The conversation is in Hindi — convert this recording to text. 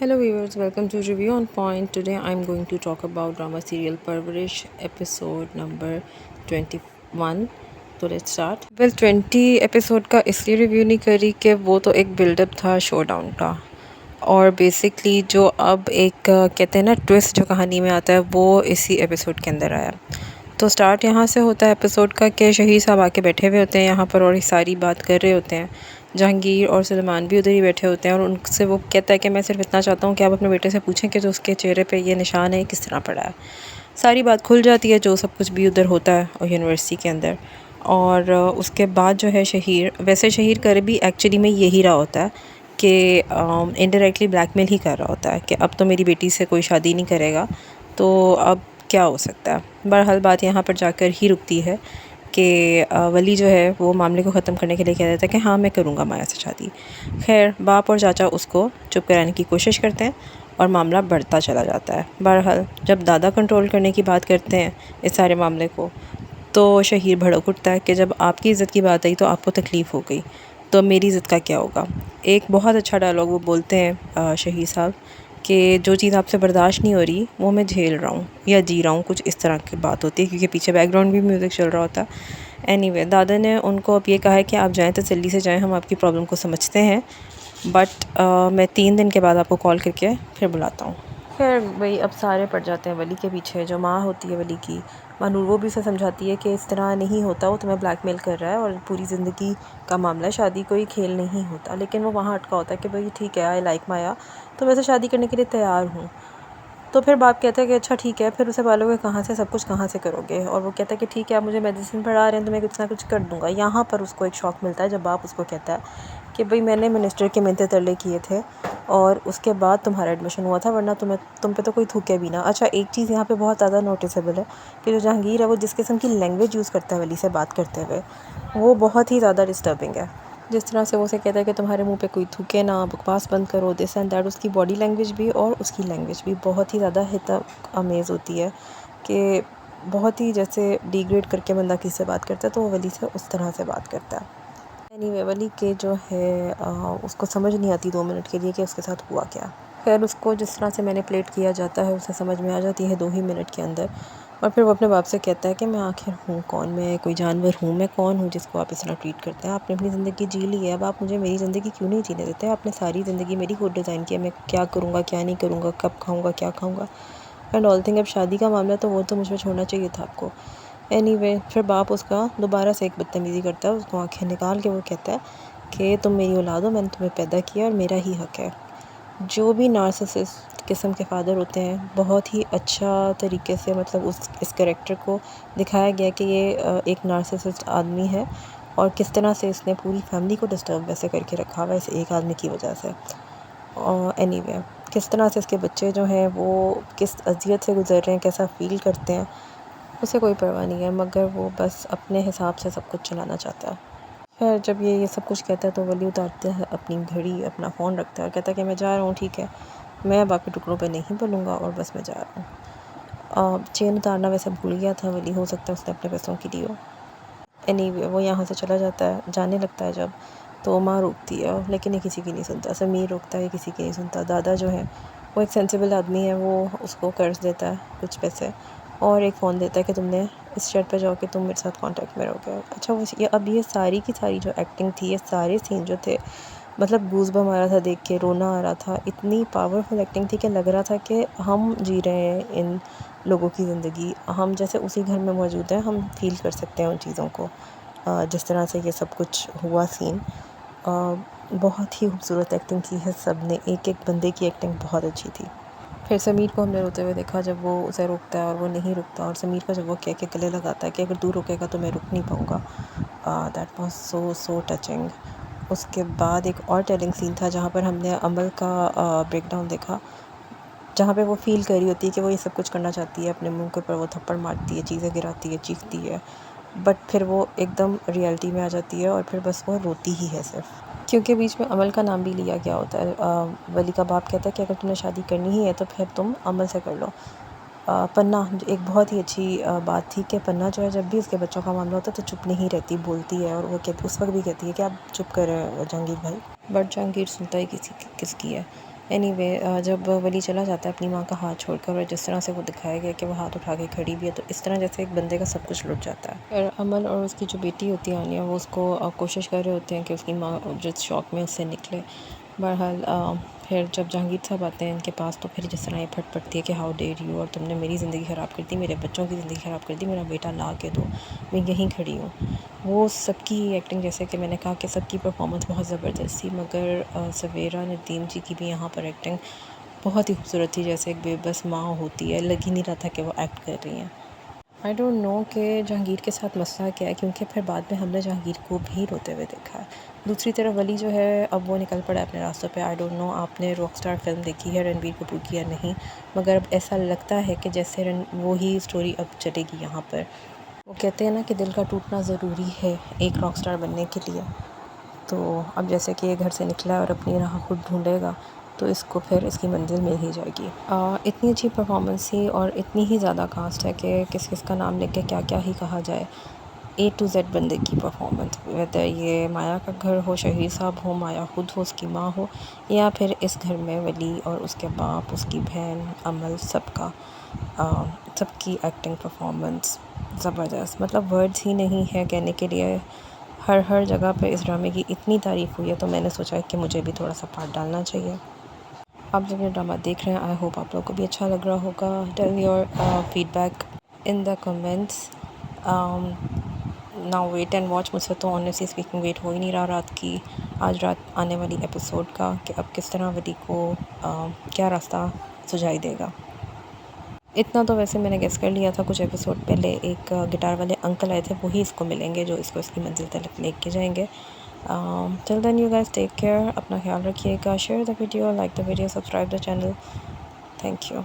Hello viewers, welcome to Review on Point. Today I'm going to talk about drama serial Parvarish episode number 21. तो लेट्स स्टार्ट। 20 एपिसोड का इसलिए रिव्यू नहीं करी कि वो तो एक बिल्डअप था शो डाउन का, और बेसिकली जो अब एक कहते हैं ना ट्विस्ट जो कहानी में आता है वो इसी एपिसोड के अंदर आया। तो स्टार्ट यहाँ से होता है एपिसोड का कि शहीद साहब आके बैठे हुए होते हैं यहाँ पर और सारी बात कर रहे होते हैं। जहांगीर और सलमान भी उधर ही बैठे होते हैं और उनसे वो कहता है कि मैं सिर्फ इतना चाहता हूँ कि आप अपने बेटे से पूछें कि जो उसके चेहरे पे ये निशान है किस तरह पड़ा है। सारी बात खुल जाती है जो सब कुछ भी उधर होता है और यूनिवर्सिटी के अंदर। और उसके बाद जो है शहीर कर भी एक्चुअली में यही रहा होता है कि इनडायरेक्टली ब्लैकमेल ही कर रहा होता है कि अब तो मेरी बेटी से कोई शादी नहीं करेगा, तो अब क्या हो सकता है। बहरहाल बात यहाँ पर जाकर ही रुकती है कि वली जो है वो मामले को ख़त्म करने के लिए कह देता है कि हाँ मैं करूँगा माया से शादी। खैर बाप और चाचा उसको चुप कराने की कोशिश करते हैं और मामला बढ़ता चला जाता है। बहरहाल जब दादा कंट्रोल करने की बात करते हैं इस सारे मामले को, तो शहीर भड़क उठता है कि जब आपकी इज़्ज़त की बात आई तो आपको तकलीफ़ हो गई, तो मेरी इज़्ज़त का क्या होगा। एक बहुत अच्छा डायलॉग वो बोलते हैं शहीद साहब कि जो चीज़ आपसे बर्दाश्त नहीं हो रही वो मैं झेल रहा हूँ या जी रहा हूँ, कुछ इस तरह की बात होती है क्योंकि पीछे बैकग्राउंड भी म्यूज़िक चल रहा होता है। एनीवे दादा ने उनको अब ये कहा है कि आप जाएँ तसल्ली से जाएँ, हम आपकी प्रॉब्लम को समझते हैं, बट मैं 3 दिन के बाद आपको कॉल करके फिर बुलाता हूँ। खैर वही अब सारे पड़ जाते हैं वली के पीछे। जो माँ होती है वली की, मानूर, वो भी उसे समझाती है कि इस तरह नहीं होता, वो तुम्हें ब्लैकमेल कर रहा है और पूरी ज़िंदगी का मामला है, शादी कोई खेल नहीं होता। लेकिन वो वहाँ अटका होता है कि भाई ठीक है, आई लाइक माया, तो वैसे शादी करने के लिए तैयार हूँ। तो फिर बाप कहता है कि अच्छा ठीक है, फिर उसे बोलोगे कहाँ से, सब कुछ कहाँ से करोगे। और वो कहता है कि ठीक है आप मुझे मेडिसिन पढ़ा रहे हैं तो मैं कुछ ना कुछ कर दूँगा। यहाँ पर उसको एक शौक मिलता है जब बाप उसको कहता है कि भाई मैंने मिनिस्टर के मिन्नतें तरले किए थे और उसके बाद तुम्हारा एडमिशन हुआ था, वरना तुम पे तो कोई थूके भी ना। अच्छा एक चीज़ यहाँ पे बहुत ज़्यादा नोटिसेबल है कि जो जहांगीर है वो जिस किस्म की लैंग्वेज यूज़ करता है वली से बात करते हुए, वो बहुत ही ज़्यादा डिस्टर्बिंग है। जिस तरह से वो उसे कहता है कि तुम्हारे मुंह पे कोई थूके ना, बकवास बंद करो, दिस एंड दैट, उसकी बॉडी लैंग्वेज भी और उसकी लैंग्वेज भी बहुत ही ज़्यादा हित अमेज़ होती है कि बहुत ही जैसे डिग्रेड करके बंदा किससे बात करता है तो वो वली से उस तरह से बात करता है। एनीवे वली के जो है उसको समझ नहीं आती 2 मिनट के लिए कि उसके साथ हुआ क्या। खैर उसको जिस तरह से मैनिपुलेट किया जाता है उसे समझ में आ जाती है 2 ही मिनट के अंदर। और फिर वो अपने बाप से कहता है कि मैं आखिर हूँ कौन, मैं कोई जानवर हूँ, मैं कौन हूँ जिसको आप इस तरह ट्रीट करते हैं। आपने अपनी ज़िंदगी जी ली है, अब आप मुझे मेरी ज़िंदगी क्यों नहीं जीने देते। आपने सारी ज़िंदगी मेरी खुद डिज़ाइन की है, मैं क्या करूँगा क्या नहीं करूँगा, कब खाऊँगा क्या खाऊँगा एंड ऑल थिंग। अब शादी का मामला तो वो तो मुझ पर छोड़ना चाहिए था आपको। एनीवे फिर बाप उसका दोबारा से एक बदतमीज़ी करता है, उसको आँखें निकाल के वो कहता है कि तुम मेरी औलाद हो, मैंने तुम्हें पैदा किया और मेरा ही हक़ है। जो भी नार्सिसिस्ट किस्म के फ़ादर होते हैं बहुत ही अच्छा तरीके से मतलब इस कैरेक्टर को दिखाया गया कि ये एक नार्सिसिस्ट आदमी है और किस तरह से इसने पूरी फैमिली को डिस्टर्ब वैसे करके रखा हुआ है इस एक आदमी की वजह से। और एनीवे किस तरह से इसके बच्चे जो हैं वो किस अज़ियत से गुज़र रहे हैं, कैसा फ़ील करते हैं, उसे कोई परवाह नहीं है, मगर वो बस अपने हिसाब से सब कुछ चलाना चाहता है। खैर जब ये सब कुछ कहता है तो वली उतारता है अपनी घड़ी, अपना फ़ोन रखता है और कहता है कि मैं जा रहा हूँ, ठीक है, मैं बाकी टुकड़ों पे नहीं बोलूँगा और बस मैं जा रहा हूँ। चेन उतारना वैसे भूल गया था वली, हो सकता है उसने अपने पैसों की दी हो। एनीवे वो यहाँ से चला जाता है, जाने लगता है जब, तो माँ रोकती है लेकिन ये किसी की नहीं सुनता। समीर रोकता है, ये किसी की नहीं सुनता। दादा जो है वो एक सेंसिबल आदमी है, वो उसको कर्ज देता है कुछ पैसे और एक फ़ोन देता है कि तुमने इस शर्ट पे जाओ कि तुम मेरे साथ कांटेक्ट में रहोगे। अच्छा वो ये अब ये सारी की सारी जो एक्टिंग थी, ये सारे सीन जो थे, मतलब गूज़बम्प आ रहा था देख के, रोना आ रहा था। इतनी पावरफुल एक्टिंग थी कि लग रहा था कि हम जी रहे हैं इन लोगों की ज़िंदगी, हम जैसे उसी घर में मौजूद हैं, हम फ़ील कर सकते हैं उन चीज़ों को। जिस तरह से ये सब कुछ हुआ सीन, बहुत ही खूबसूरत एक्टिंग की है सब ने, एक-एक बंदे की एक्टिंग बहुत अच्छी थी। फिर समीर को हमने रोते हुए देखा जब वो उसे रोकता है और वो नहीं रुकता, और समीर का जब वो कह के गले लगाता है कि अगर तू रुकेगा तो मैं रुक नहीं पाऊँगा। That was so touching. उसके बाद एक और टेलिंग सीन था जहाँ पर हमने अमल का ब्रेकडाउन देखा, जहाँ पे वो फ़ील कर रही होती है कि वो ये सब कुछ करना चाहती है, अपने मुँह के ऊपर वो थप्पड़ मारती है, चीज़ें गिराती है, चीखती है, बट फिर वो एकदम रियलिटी में आ जाती है और फिर बस वो रोती ही है सिर्फ, क्योंकि बीच में अमल का नाम भी लिया गया होता है। वली का बाप कहता है कि अगर तुम्हें शादी करनी ही है तो फिर तुम अमल से कर लो। पन्ना एक बहुत ही अच्छी बात थी कि पन्ना जो है जब भी उसके बच्चों का मामला होता है तो चुप नहीं रहती, बोलती है, और वो कहती उस वक्त भी कहती है कि आप चुप करें जहांगीर भाई, बट जहांगीर सुनता ही किसकी है। एनीवे जब वली चला जाता है अपनी माँ का हाथ छोड़कर और जिस तरह से वो दिखाया गया कि वो हाथ उठा के खड़ी भी है, तो इस तरह जैसे एक बंदे का सब कुछ लुट जाता है। और अमल और उसकी जो बेटी होती है आनिया, वो उसको कोशिश कर रहे होते हैं कि उसकी माँ जिस शौक़ में उससे निकले। बहरहाल फिर जब जहांगीर साहब आते हैं इनके पास, तो फिर जिस तरह ये फट पड़ती है कि हाउ डेयर यू, और तुमने मेरी ज़िंदगी ख़राब कर दी, मेरे बच्चों की ज़िंदगी ख़राब कर दी, मेरा बेटा ला के दो, मैं यहीं खड़ी हूँ। वो सबकी एक्टिंग, जैसे कि मैंने कहा कि सबकी परफॉर्मेंस बहुत ज़बरदस्त थी, मगर सवेरा नदीम जी की भी यहाँ पर एक्टिंग बहुत ही खूबसूरत थी। जैसे एक बेबस माँ होती है, लग ही नहीं रहा था कि वो एक्ट कर रही हैं। आई डोंट नो कि जहांगीर के साथ मसला क्या है, क्योंकि फिर बाद में हमने जहांगीर को भी रोते हुए देखा है। दूसरी तरफ वली जो है, अब वो निकल पड़ा है अपने रास्तों पे। आई डोंट नो आपने रॉकस्टार फिल्म देखी है रणबीर कपूर की या नहीं, मगर अब ऐसा लगता है कि जैसे वो ही स्टोरी अब चलेगी यहाँ पर। वो कहते हैं ना कि दिल का टूटना ज़रूरी है एक रॉकस्टार बनने के लिए। तो अब जैसे कि ये घर से निकला है और अपनी राह खुद ढूंढेगा, तो इसको फिर इसकी मंजिल मिल ही जाएगी। इतनी अच्छी परफॉर्मेंस थी और इतनी ही ज़्यादा कास्ट है कि किस किस का नाम लेके क्या क्या ही कहा जाए। A to Z बंदे की परफॉर्मेंस, वेदर ये माया का घर हो, शहीद साहब हो, माया खुद हो, उसकी माँ हो, या फिर इस घर में वली और उसके बाप, उसकी बहन, अमल, सबकी एक्टिंग परफॉर्मेंस ज़बरदस्त। मतलब वर्ड्स ही नहीं है कहने के लिए। हर जगह पे इस ड्रामे की इतनी तारीफ़ हुई है, तो मैंने सोचा कि मुझे भी थोड़ा सा पार्ट डालना चाहिए। आप जब ये ड्रामा देख रहे हैं, आई होप आप लोगों को भी अच्छा लग रहा होगा। Tell your feedback in the comments. Now wait and watch. मुझसे तो ऑनेस्टली स्पीकिंग वेट हो ही नहीं रहा आज रात आने वाली एपिसोड का, कि अब किस तरह वली को क्या रास्ता सुझाई देगा। इतना तो वैसे मैंने गेस कर लिया था कुछ एपिसोड पहले। एक गिटार वाले अंकल आए थे, वही इसको मिलेंगे जो इसको इसकी मंजिल तक लेके जाएंगे। Till then you guys take care, अपना ख्याल रखिएगा, share the video, like the video, subscribe the channel. Thank you.